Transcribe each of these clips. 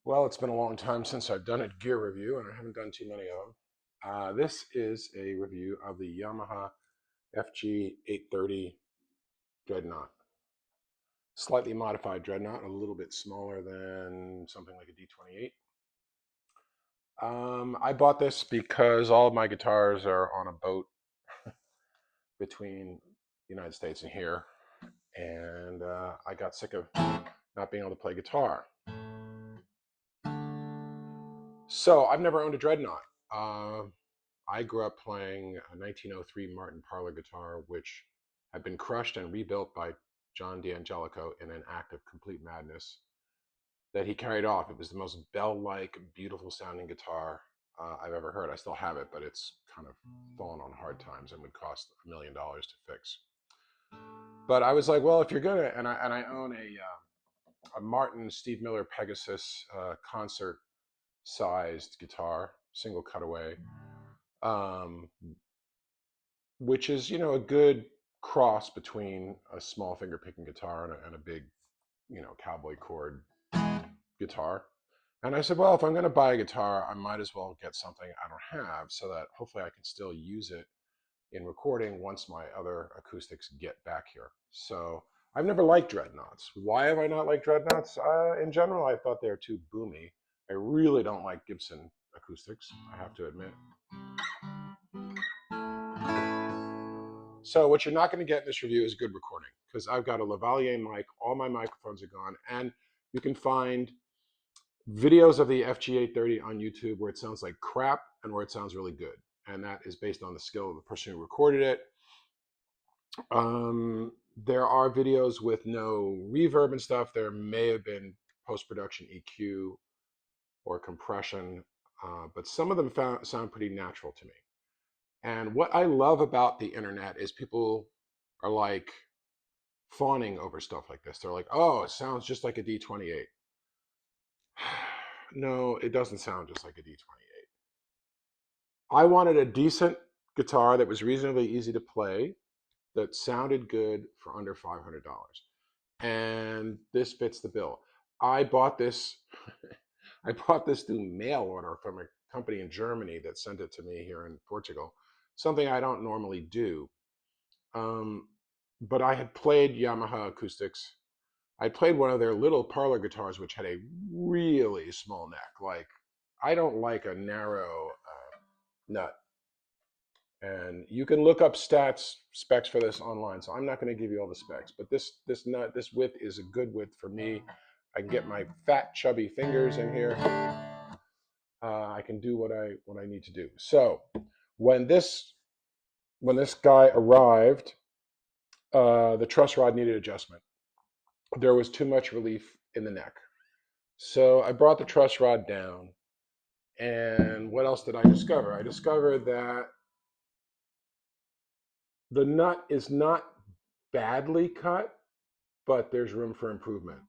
Well, it's been a long time since I've done a gear review, and I haven't done too many of them. This is a review of the Yamaha FG830 Dreadnought. Slightly modified Dreadnought, a little bit smaller than something like a D28. I bought this because all of my guitars are on a boat between the United States and here, and I got sick of not being able to play guitar. So I've never owned a Dreadnought. I grew up playing a 1903 Martin Parlor guitar, which had been crushed and rebuilt by John D'Angelico in an act of complete madness that he carried off. It was the most bell-like, beautiful sounding guitar I've ever heard. I still have it, but it's kind of fallen on hard times and would cost $1 million to fix. But I was like, well, if you're gonna, and I own a Martin Steve Miller Pegasus concert-sized guitar, single cutaway. Which is, a good cross between a small finger picking guitar and a big, cowboy chord guitar. And I said, well, if I'm going to buy a guitar, I might as well get something I don't have so that hopefully I can still use it in recording once my other acoustics get back here. So I've never liked Dreadnoughts. Why have I not liked Dreadnoughts? In general, I thought they were too boomy. I really don't like Gibson acoustics, I have to admit. So what you're not going to get in this review is good recording, because I've got a lavalier mic. All my microphones are gone, and you can find videos of the FG830 on YouTube where it sounds like crap and where it sounds really good, and that is based on the skill of the person who recorded it. There are videos with no reverb and stuff. There may have been post-production EQ or compression, but some of them sound pretty natural to me. And what I love about the internet is people are like fawning over stuff like this. They're like, oh, it sounds just like a D28. No, it doesn't sound just like a D28. I wanted a decent guitar that was reasonably easy to play, that sounded good for under $500. And this fits the bill. I bought this I bought this through mail order from a company in Germany that sent it to me here in Portugal. Something I don't normally do. But I had played Yamaha Acoustics. I played one of their little parlor guitars, which had a really small neck. Like, I don't like a narrow nut. And you can look up specs for this online, so I'm not going to give you all the specs. But this width is a good width for me. I can get my fat, chubby fingers in here. I can do what I need to do. So when this guy arrived, the truss rod needed adjustment. There was too much relief in the neck. So I brought the truss rod down, and what else did I discover? I discovered that the nut is not badly cut, but there's room for improvement.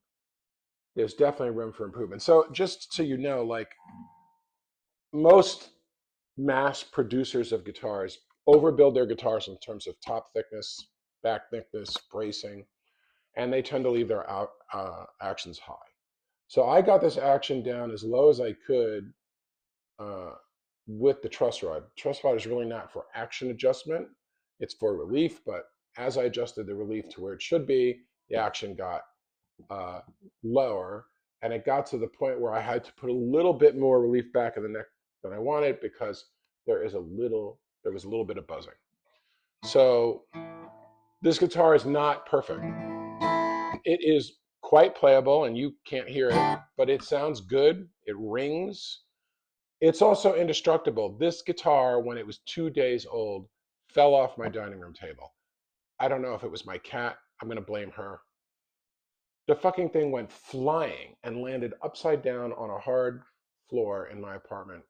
There's definitely room for improvement. So just so you know, like, most mass producers of guitars overbuild their guitars in terms of top thickness, back thickness, bracing, and they tend to leave their actions high. So I got this action down as low as I could with the truss rod. Truss rod is really not for action adjustment. It's for relief, but as I adjusted the relief to where it should be, the action got lower, and it got to the point where I had to put a little bit more relief back in the neck than I wanted, because there was a little bit of buzzing. So this guitar is not perfect. It is quite playable, and you can't hear it, but it sounds good. It rings. It's also indestructible. This guitar, when it was 2 days old, fell off my dining room table. I don't know if it was my cat. I'm going to blame her. The fucking thing went flying and landed upside down on a hard floor in my apartment.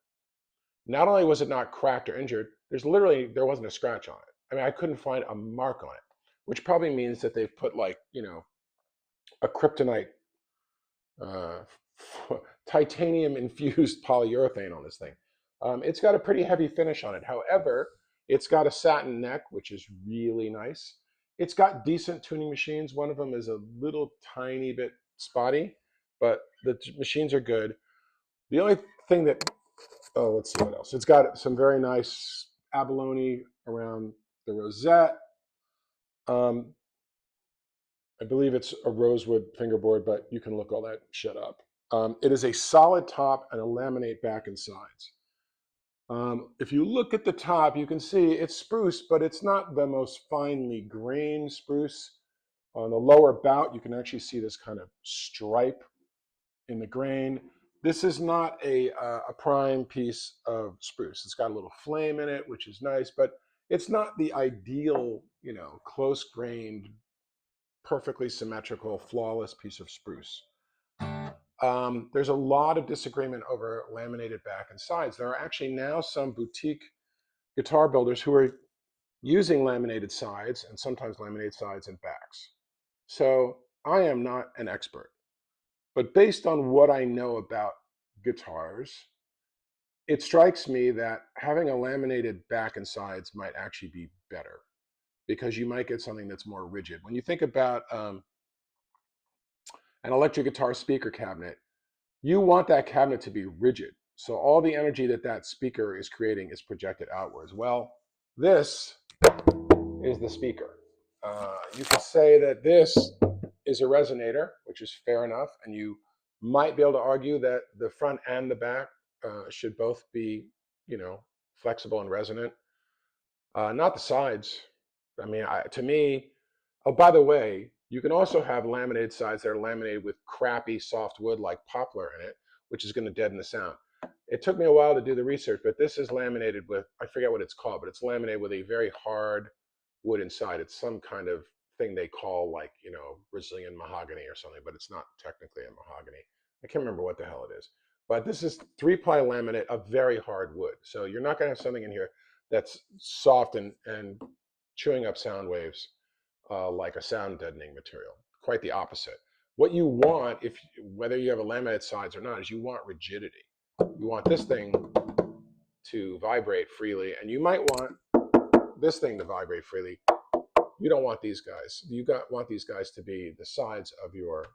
Not only was it not cracked or injured, there wasn't a scratch on it. I mean, I couldn't find a mark on it, which probably means that they've put, like, a kryptonite, titanium infused polyurethane on this thing. It's got a pretty heavy finish on it. However, it's got a satin neck, which is really nice. It's got decent tuning machines. One of them is a little tiny bit spotty, but the machines are good. The only thing that, oh, let's see what else. It's got some very nice abalone around the rosette. I believe it's a rosewood fingerboard, but you can look all that shit up. It is a solid top and a laminate back and sides. If you look at the top, you can see it's spruce, but it's not the most finely grained spruce. On the lower bout, you can actually see this kind of stripe in the grain. This is not a prime piece of spruce. It's got a little flame in it, which is nice, but it's not the ideal, you know, close-grained, perfectly symmetrical, flawless piece of spruce. There's a lot of disagreement over laminated back and sides. There are actually now some boutique guitar builders who are using laminated sides and sometimes laminated sides and backs. So I am not an expert, but based on what I know about guitars, it strikes me that having a laminated back and sides might actually be better because you might get something that's more rigid. When you think about an electric guitar speaker cabinet, you want that cabinet to be rigid. So all the energy that that speaker is creating is projected outwards. Well, this is the speaker. You could say that this is a resonator, which is fair enough, and you might be able to argue that the front and the back should both be, you know, flexible and resonant. Not the sides. I mean, to me, oh, by the way, you can also have laminated sides that are laminated with crappy soft wood like poplar in it, which is going to deaden the sound. It took me a while to do the research, but this is laminated with, I forget what it's called, but it's laminated with a very hard wood inside. It's some kind of thing they call like, you know, Brazilian mahogany or something, but it's not technically a mahogany. I can't remember what the hell it is. But this is 3-ply laminate of very hard wood. So you're not going to have something in here that's soft and chewing up sound waves like a sound deadening material. Quite the opposite. What you want, if whether you have a laminated sides or not, is you want rigidity. You want this thing to vibrate freely, and you might want this thing to vibrate freely. You don't want these guys. Want these guys to be the sides of your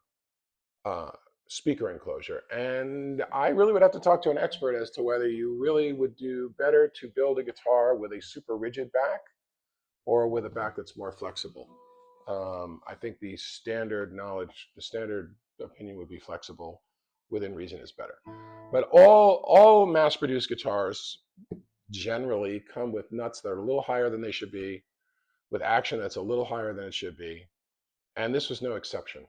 speaker enclosure. And I really would have to talk to an expert as to whether you really would do better to build a guitar with a super rigid back or with a back that's more flexible. I think the standard knowledge, the standard opinion would be flexible within reason is better. But all mass-produced guitars generally come with nuts that are a little higher than they should be, with action that's a little higher than it should be, and this was no exception.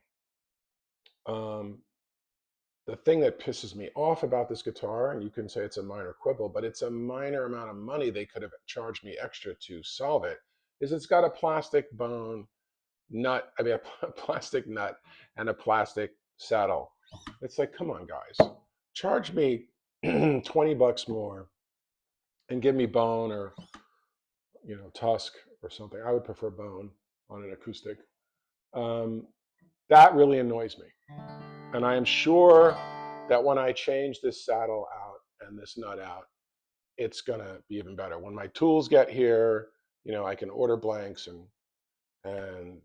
The thing that pisses me off about this guitar, and you can say it's a minor quibble, but it's a minor amount of money they could have charged me extra to solve it, is it's got a plastic bone nut, I mean a plastic nut and a plastic saddle. It's like, come on guys, charge me 20 bucks more and give me bone or, you know, tusk or something. I would prefer bone on an acoustic. That really annoys me. And I am sure that when I change this saddle out and this nut out, it's gonna be even better. When my tools get here, you know, I can order blanks and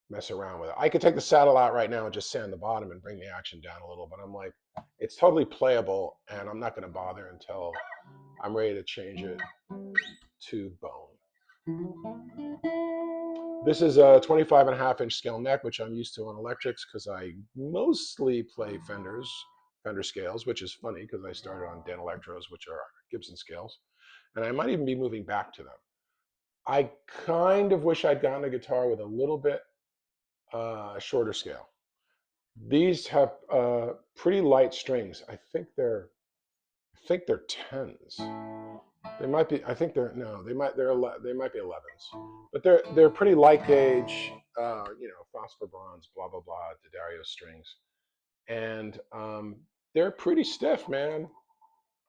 mess around with it. I could take the saddle out right now and just sand the bottom and bring the action down a little, but I'm like, it's totally playable, and I'm not gonna bother until I'm ready to change it to bone. This is a 25.5-inch scale neck, which I'm used to on electrics because I mostly play Fender scales, which is funny because I started on Dan Electros, which are Gibson scales, and I might even be moving back to them. I kind of wish I'd gotten a guitar with a little bit shorter scale. These have pretty light strings. I think they're tens. They might be. I think they're no. They might be 11s, but they're pretty light gauge. You know, phosphor bronze, blah blah blah, D'Addario strings, and they're pretty stiff, man.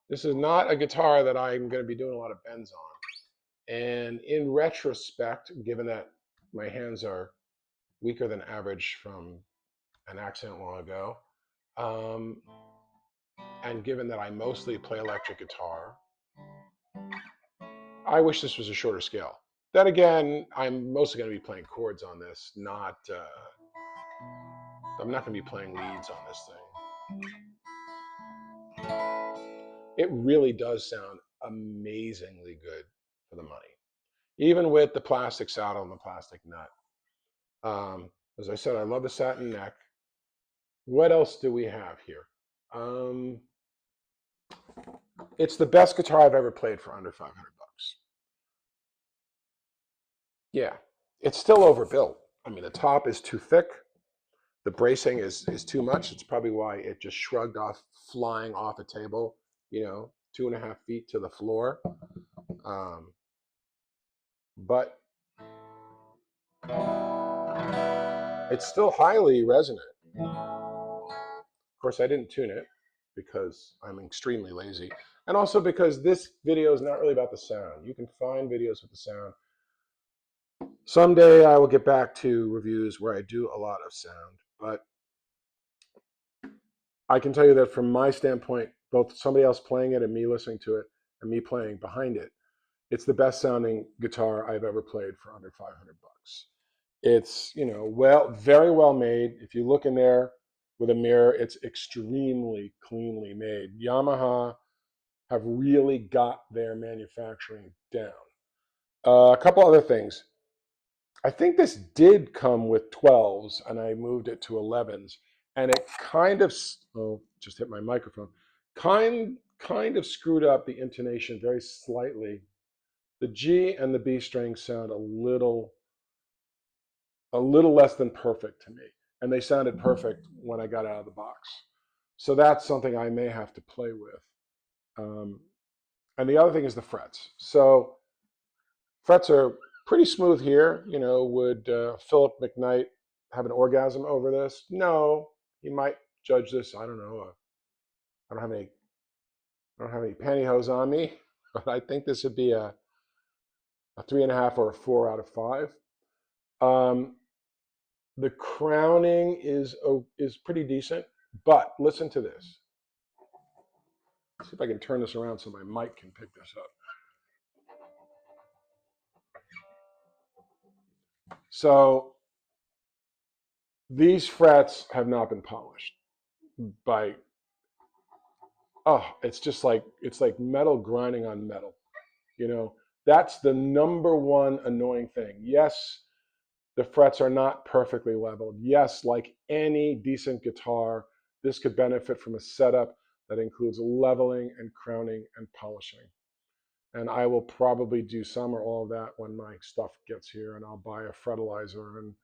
This is not a guitar that I'm going to be doing a lot of bends on. And in retrospect, given that my hands are weaker than average from an accident long ago, and given that I mostly play electric guitar, I wish this was a shorter scale. Then again, I'm mostly going to be playing chords on this, not, I'm not going to be playing leads on this thing. it really does sound amazingly good for the money, even with the plastic saddle and the plastic nut. As I said, I love the satin neck. What else do we have here? Um, it's the best guitar I've ever played for under 500 bucks. Yeah, it's still overbuilt. I mean, the top is too thick. The bracing is too much. It's probably why it just shrugged off, flying off a table, 2.5 feet to the floor. Um, but it's still highly resonant. Of course, I didn't tune it because I'm extremely lazy. And also because this video is not really about the sound. You can find videos with the sound. Someday I will get back to reviews where I do a lot of sound. But I can tell you that from my standpoint, both somebody else playing it and me listening to it and me playing behind it, it's the best sounding guitar I've ever played for under 500 bucks. It's, very well made. If you look in there with a mirror, it's extremely cleanly made. Yamaha have really got their manufacturing down. A couple other things. I think this did come with 12s and I moved it to 11s, and it kind of, just hit my microphone, kind of screwed up the intonation very slightly. The G and the B strings sound a little less than perfect to me, and they sounded perfect when I got out of the box. So that's something I may have to play with. And the other thing is the frets. So frets are pretty smooth here. Would Philip McKnight have an orgasm over this? No, he might judge this. I don't know. I don't have any. I don't have any pantyhose on me, but I think this would be a 3.5 or a 4 out of 5. Um, the crowning is pretty decent, but listen to this. Let's see if I can turn this around so my mic can pick this up. So these frets have not been polished by, it's like metal grinding on metal. That's the number one annoying thing. Yes, the frets are not perfectly leveled. Yes, like any decent guitar, this could benefit from a setup that includes leveling and crowning and polishing. And I will probably do some or all of that when my stuff gets here, and I'll buy a fretalizer, and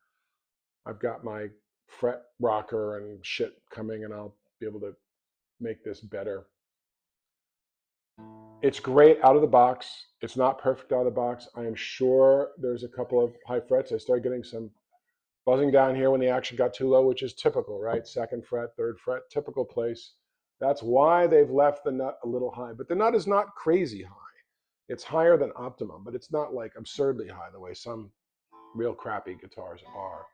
I've got my fret rocker and shit coming, and I'll be able to make this better. It's great out of the box. It's not perfect out of the box. I am sure there's a couple of high frets. I started getting some buzzing down here when the action got too low, which is typical, right? Second fret, third fret, typical place. That's why they've left the nut a little high. But the nut is not crazy high. It's higher than optimum, but it's not like absurdly high the way some real crappy guitars are.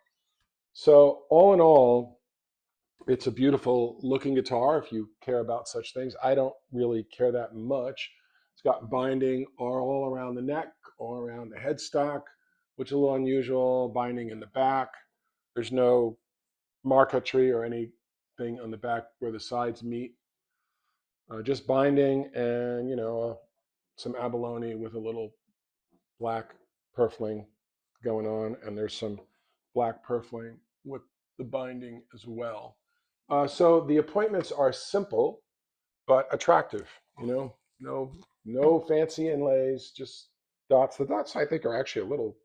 So all in all, it's a beautiful looking guitar if you care about such things. I don't really care that much. It's got binding all around the neck, all around the headstock, which is a little unusual, binding in the back. There's no marquetry or anything on the back where the sides meet. Just binding and, some abalone with a little black purfling going on. And there's some black purfling with the binding as well. So the appointments are simple but attractive. No fancy inlays, just dots. The dots I think are actually a little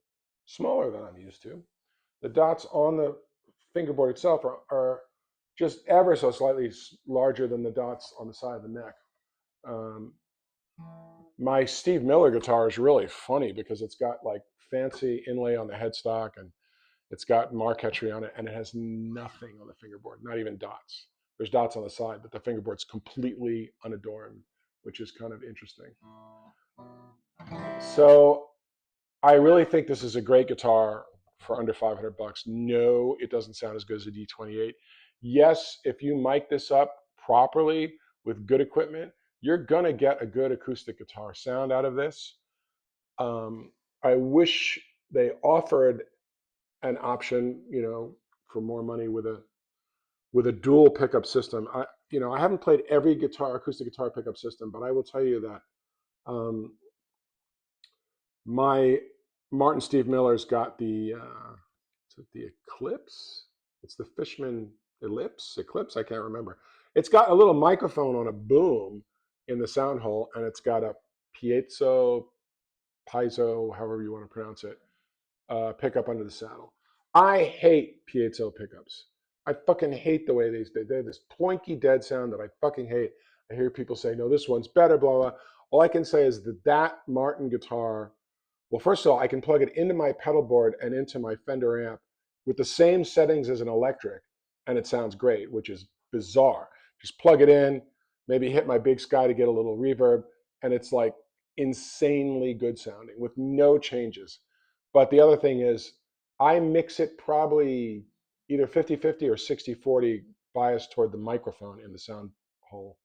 smaller than I'm used to. The dots on the fingerboard itself are just ever so slightly larger than the dots on the side of the neck. My Steve Miller guitar is really funny because it's got like fancy inlay on the headstock, and it's got marquetry on it, and it has nothing on the fingerboard, not even dots. There's dots on the side, but the fingerboard's completely unadorned, which is kind of interesting. So I really think this is a great guitar for under 500 bucks. No, it doesn't sound as good as a D28. Yes, if you mic this up properly with good equipment, you're going to get a good acoustic guitar sound out of this. I wish they offered an option, for more money with a dual pickup system. I haven't played every acoustic guitar pickup system, but I will tell you that my Martin Steve Miller's got the Eclipse. It's the Fishman Eclipse. I can't remember. It's got a little microphone on a boom in the sound hole, and it's got a piezo, however you want to pronounce it, pickup under the saddle. I hate piezo pickups. I fucking hate the way they have this ploinky dead sound that I fucking hate. I hear people say, no, this one's better, blah, blah. All I can say is that Martin guitar, well, first of all, I can plug it into my pedal board and into my Fender amp with the same settings as an electric, and it sounds great, which is bizarre. Just plug it in, maybe hit my Big Sky to get a little reverb, and it's like insanely good sounding with no changes. But the other thing is, I mix it probably either 50-50 or 60-40 bias toward the microphone in the sound hole.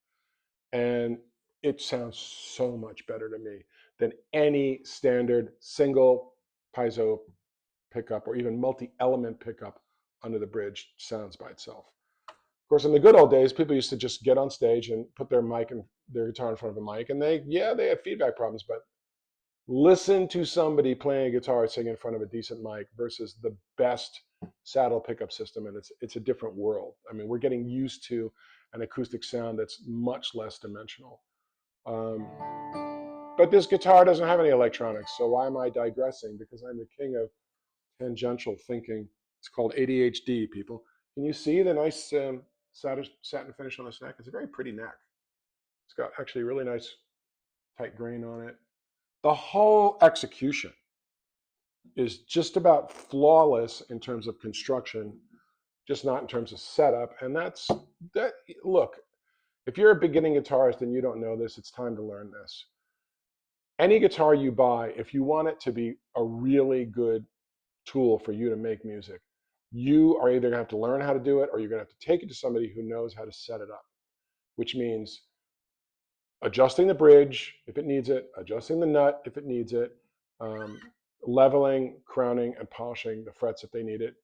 And it sounds so much better to me than any standard single piezo pickup or even multi-element pickup under the bridge sounds by itself. Of course, in the good old days, people used to just get on stage and put their guitar in front of a mic, and they had feedback problems, but listen to somebody playing a guitar sitting in front of a decent mic versus the best saddle pickup system, and it's a different world. I mean, we're getting used to an acoustic sound that's much less dimensional. But this guitar doesn't have any electronics, so why am I digressing? Because I'm the king of tangential thinking. It's called ADHD, people. Can you see the nice satin finish on this neck? It's a very pretty neck. It's got actually really nice tight grain on it. The whole execution is just about flawless in terms of construction, just not in terms of setup. And that. Look, if you're a beginning guitarist and you don't know this, it's time to learn this. Any guitar you buy, if you want it to be a really good tool for you to make music, you are either going to have to learn how to do it or you're going to have to take it to somebody who knows how to set it up, which means adjusting the bridge if it needs it, adjusting the nut if it needs it, leveling, crowning, and polishing the frets if they need it,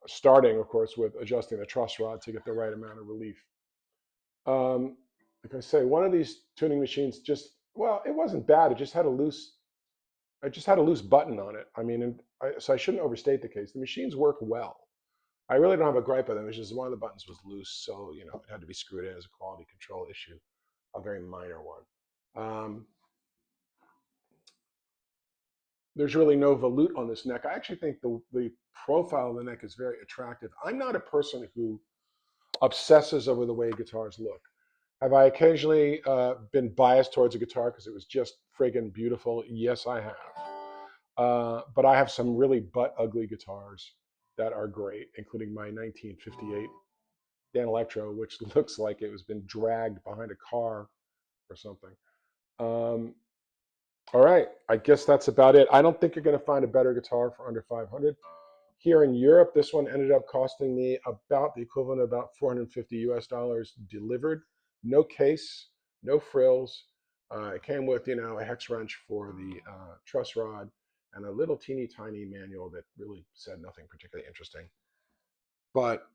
starting, of course, with adjusting the truss rod to get the right amount of relief. Like I say, one of these tuning machines it wasn't bad. It just had a loose button on it. I mean, so I shouldn't overstate the case. The machines work well. I really don't have a gripe with them. It's just one of the buttons was loose, so it had to be screwed in as a quality control issue, a very minor one. There's really no volute on this neck. I actually think the profile of the neck is very attractive. I'm not a person who obsesses over the way guitars look. Have I occasionally been biased towards a guitar because it was just friggin' beautiful? Yes, I have. But I have some really butt ugly guitars that are great, including my 1958 Dan Electro, which looks like it was been dragged behind a car or something. All right, I guess that's about it. I don't think you're going to find a better guitar for under 500. Here in Europe, this one ended up costing me about the equivalent of about 450 US dollars delivered. No case, no frills. It came with, a hex wrench for the truss rod and a little teeny tiny manual that really said nothing particularly interesting. But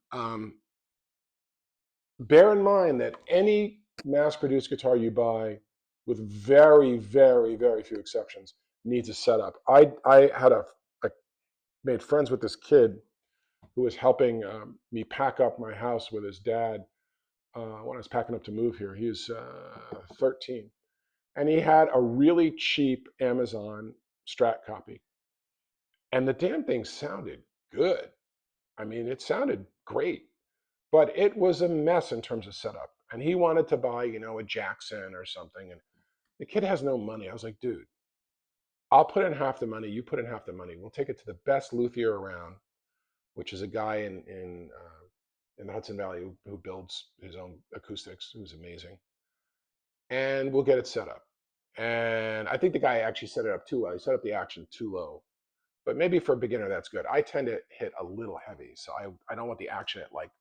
bear in mind that any mass-produced guitar you buy, with very, very, very few exceptions, needs a setup. I made friends with this kid who was helping me pack up my house with his dad when I was packing up to move here. He was 13. And he had a really cheap Amazon Strat copy. And the damn thing sounded good. I mean, it sounded great. But it was a mess in terms of setup. And he wanted to buy, a Jackson or something. And the kid has no money. I was like, dude, I'll put in half the money. You put in half the money. We'll take it to the best luthier around, which is a guy in the Hudson Valley who builds his own acoustics, who's amazing. And we'll get it set up. And I think the guy actually set it up too well. He set up the action too low. But maybe for a beginner, that's good. I tend to hit a little heavy. So I don't want the action at like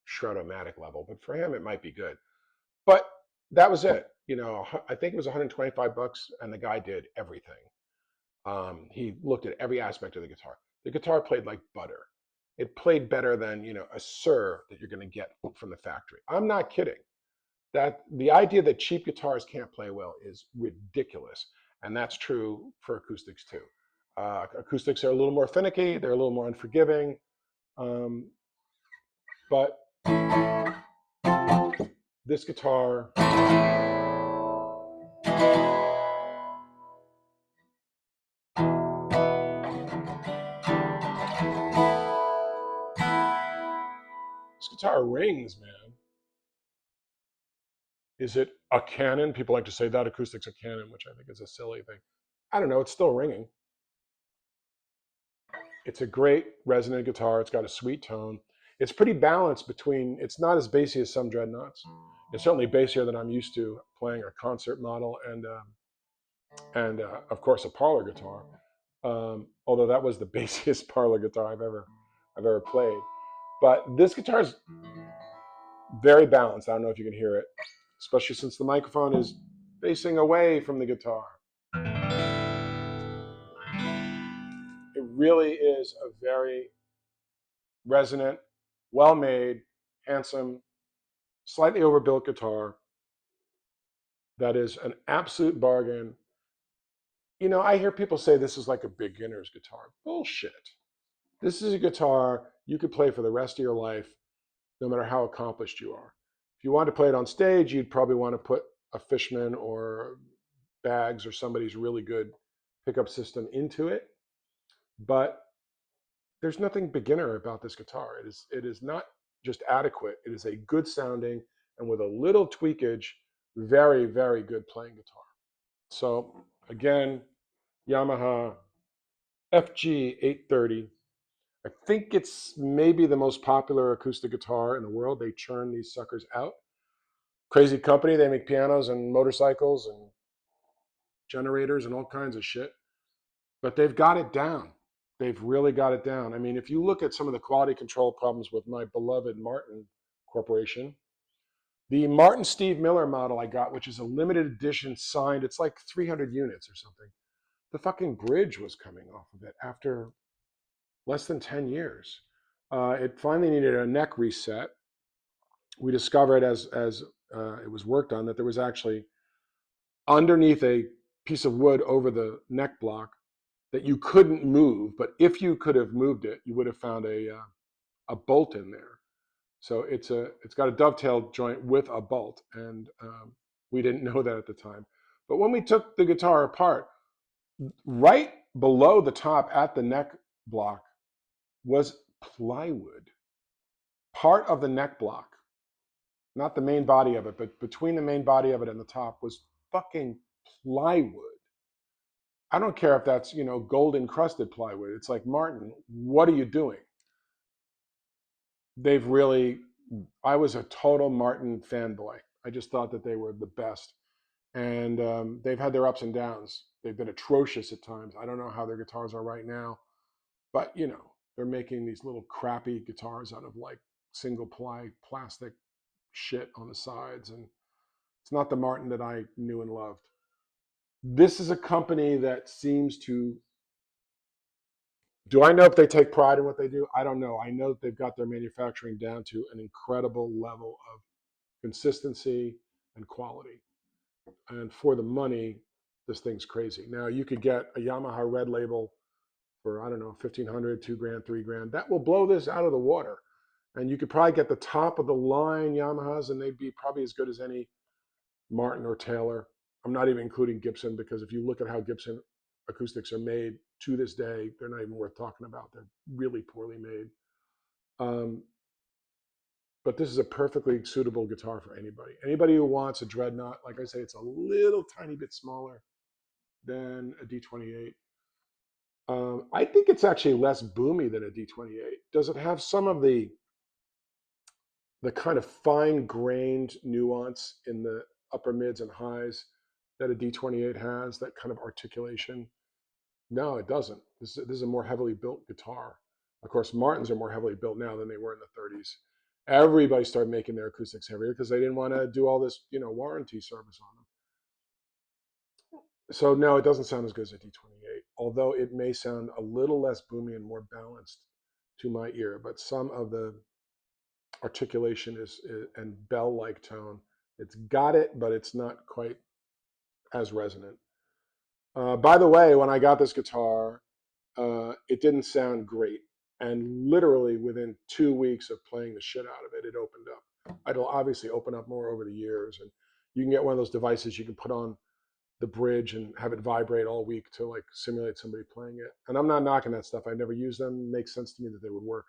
shred-o-matic level. But for him, it might be good. But that was it. I think it was 125 bucks, and the guy did everything. He looked at every aspect of the guitar. The guitar played like butter. It played better than, a Sir that you're going to get from the factory. I'm not kidding. that the idea that cheap guitars can't play well is ridiculous, and that's true for acoustics too. Acoustics are a little more finicky, they're a little more unforgiving, um, but this guitar, this guitar rings, man. Is it a Canon? People like to say that acoustics a Canon, which I think is a silly thing. I don't know. It's still ringing. It's a great resonant guitar. It's got a sweet tone. It's pretty balanced between. It's not as bassy as some dreadnoughts. It's certainly bassier than I'm used to playing a concert model and of course a parlor guitar. Although that was the bassiest parlor guitar I've ever played. But this guitar is very balanced. I don't know if you can hear it, especially since the microphone is facing away from the guitar. It really is a very resonant, well-made, handsome, slightly overbuilt guitar that is an absolute bargain. You know, I hear people say this is like a beginner's guitar. Bullshit. This is a guitar you could play for the rest of your life, no matter how accomplished you are. If you want to play it on stage, you'd probably want to put a Fishman or Bags or somebody's really good pickup system into it. But there's nothing beginner about this guitar. It is not just adequate. It is a good sounding and with a little tweakage, very, very good playing guitar. So again, Yamaha FG830. I think it's maybe the most popular acoustic guitar in the world. They churn these suckers out. Crazy company. They make pianos and motorcycles and generators and all kinds of shit. But they've got it down. They've really got it down. I mean, if you look at some of the quality control problems with my beloved Martin Corporation, the Martin Steve Miller model I got, which is a limited edition signed, it's like 300 units or something. The fucking bridge was coming off of it after less than 10 years. It finally needed a neck reset. We discovered as it was worked on that there was actually underneath a piece of wood over the neck block that you couldn't move, but if you could have moved it, you would have found a bolt in there. So it's got a dovetail joint with a bolt, and we didn't know that at the time. But when we took the guitar apart, right below the top at the neck block was plywood. Part of the neck block, not the main body of it, but between the main body of it and the top was fucking plywood. I don't care if that's, gold encrusted plywood. It's like, Martin, what are you doing? They've really, I was a total Martin fanboy. I just thought that they were the best. And they've had their ups and downs. They've been atrocious at times. I don't know how their guitars are right now, but they're making these little crappy guitars out of like single ply plastic shit on the sides. And it's not the Martin that I knew and loved. This is a company that seems to, do I know if they take pride in what they do? I don't know. I know that they've got their manufacturing down to an incredible level of consistency and quality. And for the money, this thing's crazy. Now you could get a Yamaha Red Label for, I don't know, 1,500, 2 grand, 3 grand. That will blow this out of the water. And you could probably get the top of the line Yamahas, and they'd be probably as good as any Martin or Taylor. I'm not even including Gibson, because if you look at how Gibson acoustics are made to this day, they're not even worth talking about. They're really poorly made. But this is a perfectly suitable guitar for anybody. Anybody who wants a dreadnought, like I say, it's a little tiny bit smaller than a D28. I think it's actually less boomy than a D28. Does it have some of the kind of fine-grained nuance in the upper mids and highs that a D28 has, that kind of articulation? No, it doesn't. This is a more heavily built guitar. Of course, Martins are more heavily built now than they were in the 30s. Everybody started making their acoustics heavier because they didn't want to do all this, warranty service on them. So no, it doesn't sound as good as a D28, although it may sound a little less boomy and more balanced to my ear. But some of the articulation and bell-like tone It's got it, but it's not quite as resonant. By the way, when I got this guitar, it didn't sound great. And literally within 2 weeks of playing the shit out of it, it opened up. It'll obviously open up more over the years. And you can get one of those devices you can put on the bridge and have it vibrate all week to like simulate somebody playing it. And I'm not knocking that stuff. I've never used them. It makes sense to me that they would work.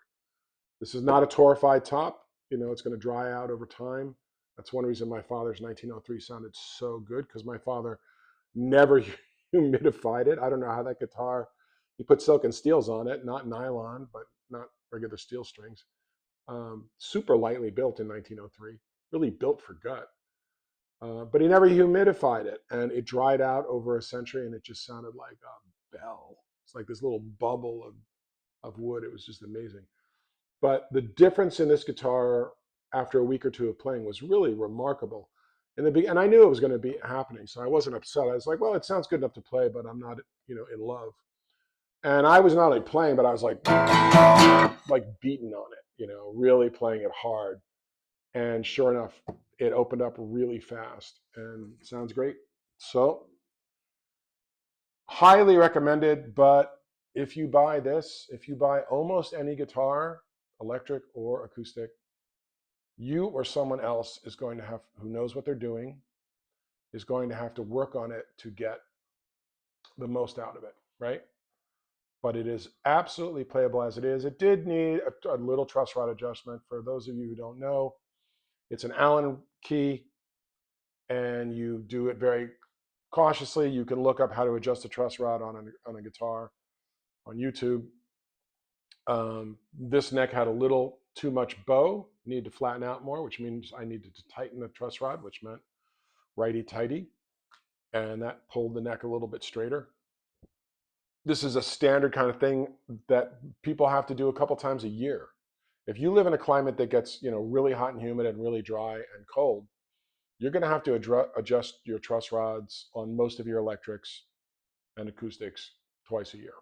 This is not a torrefied top. You know, it's going to dry out over time. That's one reason my father's 1903 sounded so good, because my father never humidified it. I don't know how that guitar, he put silk and steels on it, not nylon, but not regular steel strings. Super lightly built in 1903, really built for gut. But he never humidified it, and it dried out over a century, and it just sounded like a bell. It's like this little bubble of wood. It was just amazing. But the difference in this guitar after a week or two of playing was really remarkable. And I knew it was going to be happening, so I wasn't upset. I was like, well, it sounds good enough to play, but I'm not, in love. And I was not only playing, but I was like beating on it, really playing it hard. And sure enough, it opened up really fast and sounds great. So highly recommended. But if you buy almost any guitar, electric or acoustic, you or someone else is going to have, who knows what they're doing, is going to have to work on it to get the most out of it, right? But it is absolutely playable as it is. It did need a little truss rod adjustment. For those of you who don't know, it's an Allen key, and you do it very cautiously. You can look up how to adjust a truss rod on a guitar on YouTube. This neck had a little too much bow, needed to flatten out more, which means I needed to tighten the truss rod, which meant righty-tighty, and that pulled the neck a little bit straighter. This is a standard kind of thing that people have to do a couple times a year. If you live in a climate that gets, really hot and humid and really dry and cold, you're going to have to adjust your truss rods on most of your electrics and acoustics twice a year.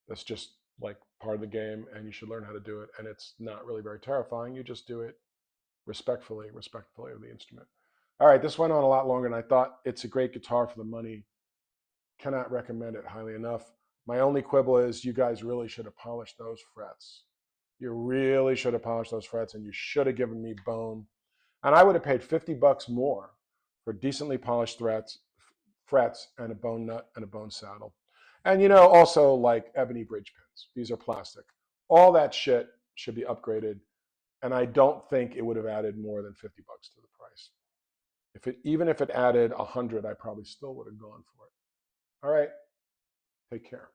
That's just like part of the game, and you should learn how to do it. And it's not really very terrifying. You just do it respectfully of the instrument. All right, this went on a lot longer than I thought. It's a great guitar for the money. Cannot recommend it highly enough. My only quibble is you guys really should have polished those frets. You really should have polished those frets, and you should have given me bone. And I would have paid $50 more for decently polished frets and a bone nut and a bone saddle. And also like ebony bridge pins. These are plastic. All that shit should be upgraded. And I don't think it would have added more than $50 to the price. Even if it added 100, I probably still would have gone for it. All right. Take care.